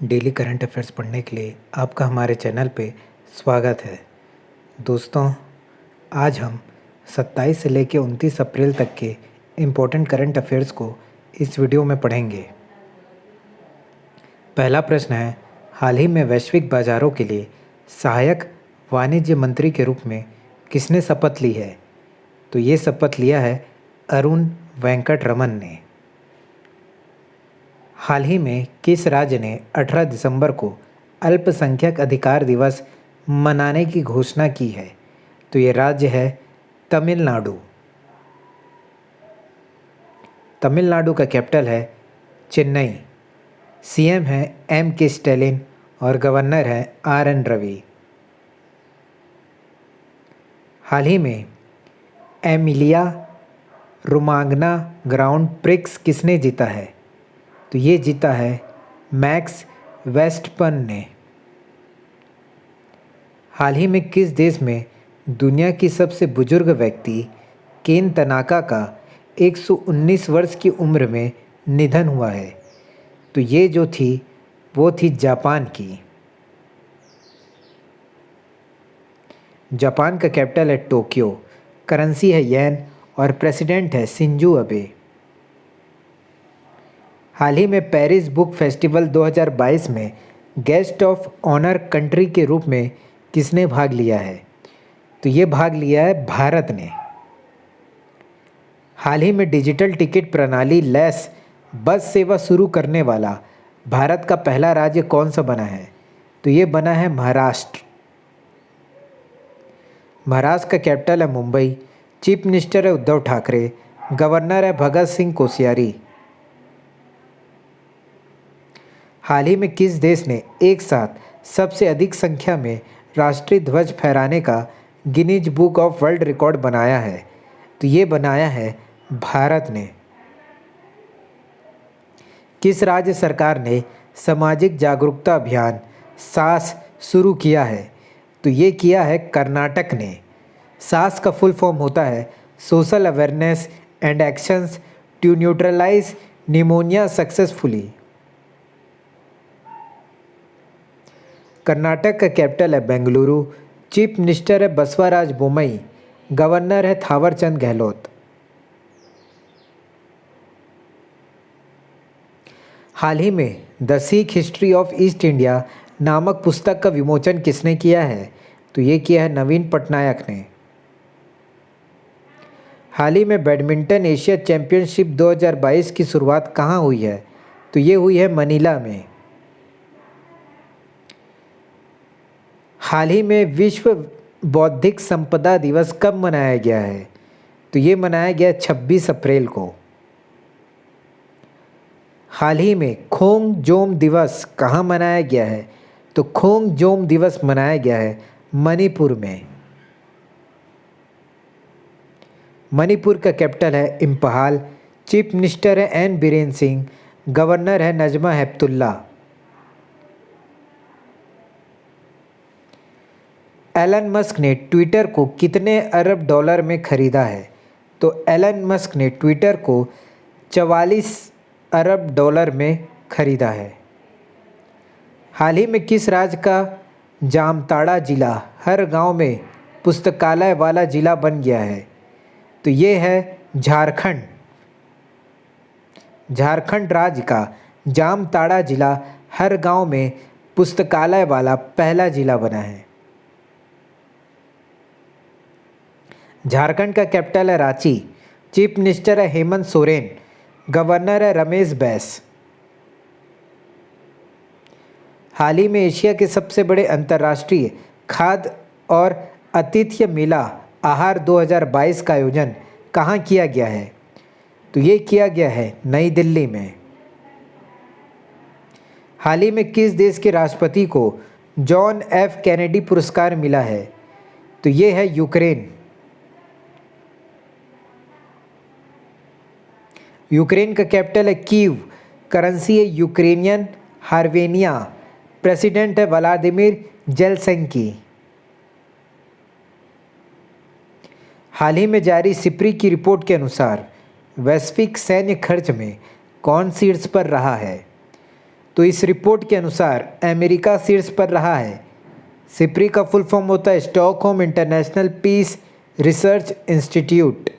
Daily current affairs पढ़ने के लिए आपका हमारे चैनल पे स्वागत है। दोस्तों, आज हम 27 से लेकर 29 अप्रैल तक के इम्पोर्टेंट करंट अफेयर्स को इस वीडियो में पढ़ेंगे। पहला प्रश्न है, हाल ही में वैश्विक बाजारों के लिए सहायक वाणिज्य मंत्री के रूप में किसने शपथ ली है? तो ये शपथ लिया है अरुण वेंकट रमन ने। हाल ही में किस राज्य ने 18 दिसंबर को अल्पसंख्यक अधिकार दिवस मनाने की घोषणा की है? तो ये राज्य है तमिलनाडु। तमिलनाडु का कैपिटल है चेन्नई। सीएम है एम.के. स्टैलिन और गवर्नर है आर.एन. रवि। हाल ही में एमिलिया रोमांगना ग्रांड प्रिक्स किसने जीता है? तो ये जीता है मैक्स वेस्टपन ने। हाल ही में किस देश में दुनिया की सबसे बुजुर्ग व्यक्ति केन तनाका का 119 वर्ष की उम्र में निधन हुआ है? तो ये जो थी वो थी जापान की। जापान का कैपिटल है टोक्यो, करेंसी है येन और प्रेसिडेंट है शिंजो अबे। हाल ही में पेरिस बुक फेस्टिवल 2022 में गेस्ट ऑफ ऑनर कंट्री के रूप में किसने भाग लिया है? तो ये भाग लिया है भारत ने। हाल ही में डिजिटल टिकट प्रणाली लैस बस सेवा शुरू करने वाला भारत का पहला राज्य कौन सा बना है? तो ये बना है महाराष्ट्र। महाराष्ट्र का कैपिटल है मुंबई, चीफ मिनिस्टर है उद्धव ठाकरे, गवर्नर है भगत सिंह कोश्यारी। हाल ही में किस देश ने एक साथ सबसे अधिक संख्या में राष्ट्रीय ध्वज फहराने का Guinness book of world record बनाया है? तो ये बनाया है भारत ने। किस राज्य सरकार ने सामाजिक जागरूकता अभियान सास शुरू किया है? तो ये किया है कर्नाटक ने। सास का फुल फॉर्म होता है social awareness and actions to neutralise pneumonia successfully. Karnataka का कैपिटल है बेंगलुरु, चीफ मिनिस्टर है बसवराज बोम्मई, गवर्नर है थावरचंद गहलोत। हाल ही में the Sikh history of east India नामक पुस्तक का विमोचन किसने किया है? तो ये किया है नवीन पटनायक ने। हाल ही में बैडमिंटन एशिया चैंपियनशिप 2022 की शुरुआत कहाँ हुई है? तो ये हुई है मनीला में। हाल ही में विश्व बौद्धिक संपदा दिवस कब मनाया गया है? तो ये मनाया गया 26 अप्रैल को। हाल ही में खोंगजोम दिवस कहाँ मनाया गया है? तो खोंगजोम दिवस मनाया गया है मणिपुर में। मणिपुर का कैपिटल है इम्फाल, चीफ मिनिस्टर है एन बीरेन सिंह, गवर्नर है नजमा हेपतुल्ला। एलन मस्क ने ट्विटर को कितने अरब डॉलर में खरीदा है? तो एलन मस्क ने ट्विटर को 44 अरब डॉलर में खरीदा है। हाल ही में किस राज्य का जामताड़ा जिला हर गांव में पुस्तकालय वाला जिला बन गया है? तो ये है झारखंड। झारखंड राज्य का जामताड़ा जिला हर गांव में पुस्तकालय वाला पहला जिला बना है। झारखंड का कैपिटल है रांची, चीफ मिनिस्टर है हेमंत सोरेन, गवर्नर है रमेश बैस। हाल ही में एशिया के सबसे बड़े अंतर्राष्ट्रीय खाद्य और आतिथ्य मेला आहार 2022 का आयोजन कहाँ किया गया है? तो ये किया गया है नई दिल्ली में। हाल ही में किस देश के राष्ट्रपति को जॉन एफ कैनेडी पुरस्कार मिला है? तो ये है यूक्रेन। यूक्रेन का कैपिटल है कीव, करेंसी है यूक्रेनियन हार्वेनिया, प्रेसिडेंट है व्लादिमीर जेलेंस्की। हाल ही में जारी सिप्री की रिपोर्ट के अनुसार वैश्विक सैन्य खर्च में कौन शीर्ष पर रहा है? तो इस रिपोर्ट के अनुसार अमेरिका शीर्ष पर रहा है। सिप्री का फुल फॉर्म होता है Stockholm International Peace Research Institute.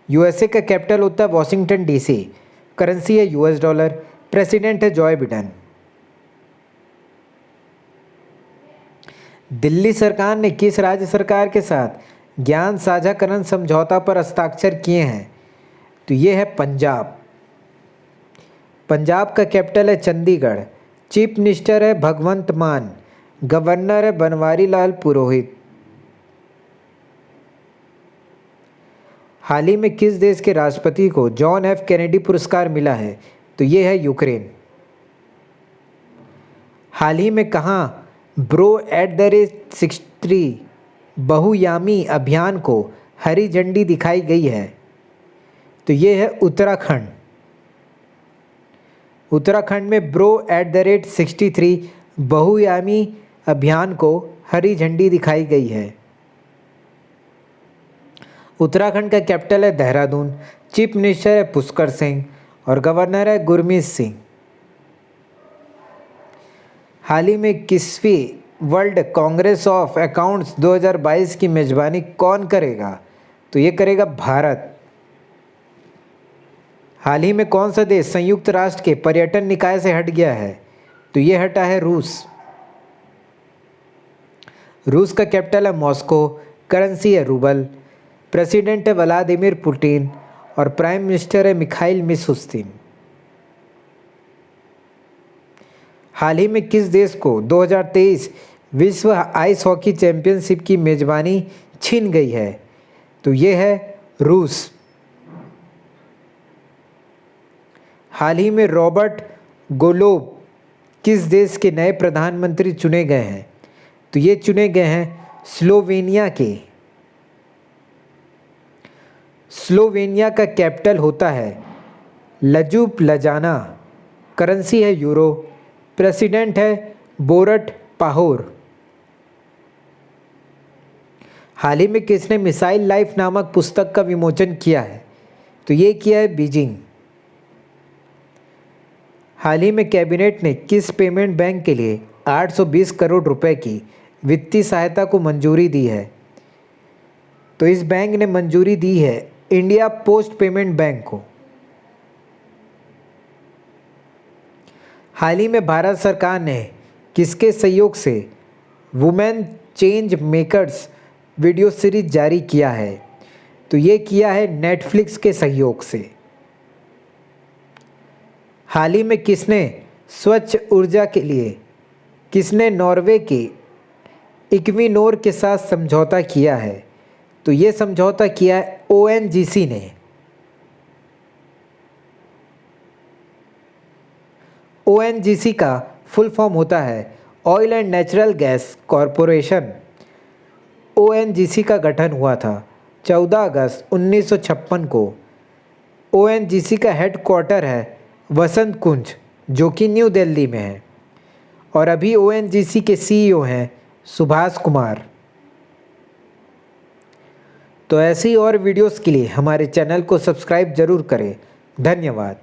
USA का कैपिटल होता है वॉशिंगटन डीसी। करेंसी है यूएस डॉलर। प्रेसिडेंट है जॉय बिडेन। दिल्ली सरकार ने किस राज्य सरकार के साथ ज्ञान साझाकरण समझौता पर हस्ताक्षर किए हैं? तो ये है पंजाब। पंजाब का कैपिटल है चंडीगढ़। चीफ मिनिस्टर है भगवंत मान। गवर्नर है बनवारी लाल पुरोहित। हाल ही में किस देश के राष्ट्रपति को जॉन एफ कैनेडी पुरस्कार मिला है? तो ये है यूक्रेन। हाल ही में कहाँ Bro@63 बहुयामी अभियान को हरी झंडी दिखाई गई है? तो ये है उत्तराखंड। उत्तराखंड में Bro@63 बहुयामी अभियान को हरी झंडी दिखाई गई है। उत्तराखंड का कैपिटल है देहरादून। चीफ मिनिस्टर है पुष्कर सिंह और गवर्नर है गुरमीत सिंह। हाल ही में किसवीं वर्ल्ड कांग्रेस ऑफ अकाउंट्स 2022 की मेजबानी कौन करेगा? तो ये करेगा भारत। हाल ही में कौन सा देश संयुक्त राष्ट्र के पर्यटन निकाय से हट गया है? तो ये हटा है रूस। रूस का कैपिटल है मॉस्को। करेंसी है रूबल। प्रेसिडेंट है व्लादिमीर पुतिन और प्राइम मिनिस्टर है मिखाइल मिशुस्तिन। हाल ही में किस देश को 2023 विश्व आइस हॉकी चैंपियनशिप की मेजबानी छीन गई है? तो ये है रूस। हाल ही में रॉबर्ट गोलोब किस देश के नए प्रधानमंत्री चुने गए हैं? तो ये चुने गए हैं स्लोवेनिया के। स्लोवेनिया का कैपिटल होता है लजुब्लजाना। करेंसी है यूरो। प्रेसिडेंट है बोरट पाहोर। हाल ही में किसने मिसाइल लाइफ नामक पुस्तक का विमोचन किया है? तो ये किया है बीजिंग। हाल ही में कैबिनेट ने किस पेमेंट बैंक के लिए 820 करोड़ रुपए की वित्तीय सहायता को मंजूरी दी है? तो इस बैंक ने मंजूरी दी है इंडिया पोस्ट पेमेंट बैंक को। हाल ही में भारत सरकार ने किसके सहयोग से women change makers video series जारी किया है? तो ये किया है नेटफ्लिक्स के सहयोग से। हाल ही में किसने स्वच्छ ऊर्जा के लिए नॉर्वे के इक्विनोर के साथ समझौता किया है? तो ये समझौता किया है ओएनजीसी ने। ओएनजीसी का फुल फॉर्म होता है oil and natural gas corporation. ONGC का गठन हुआ था 14 अगस्त 1956 को। ओएनजीसी का हेडक्वार्टर है वसंत कुंज जो कि न्यू दिल्ली में है और अभी ओएनजीसी के सीईओ हैं सुभाष कुमार। तो ऐसी और वीडियोस के लिए हमारे चैनल को सब्सक्राइब ज़रूर करें। धन्यवाद।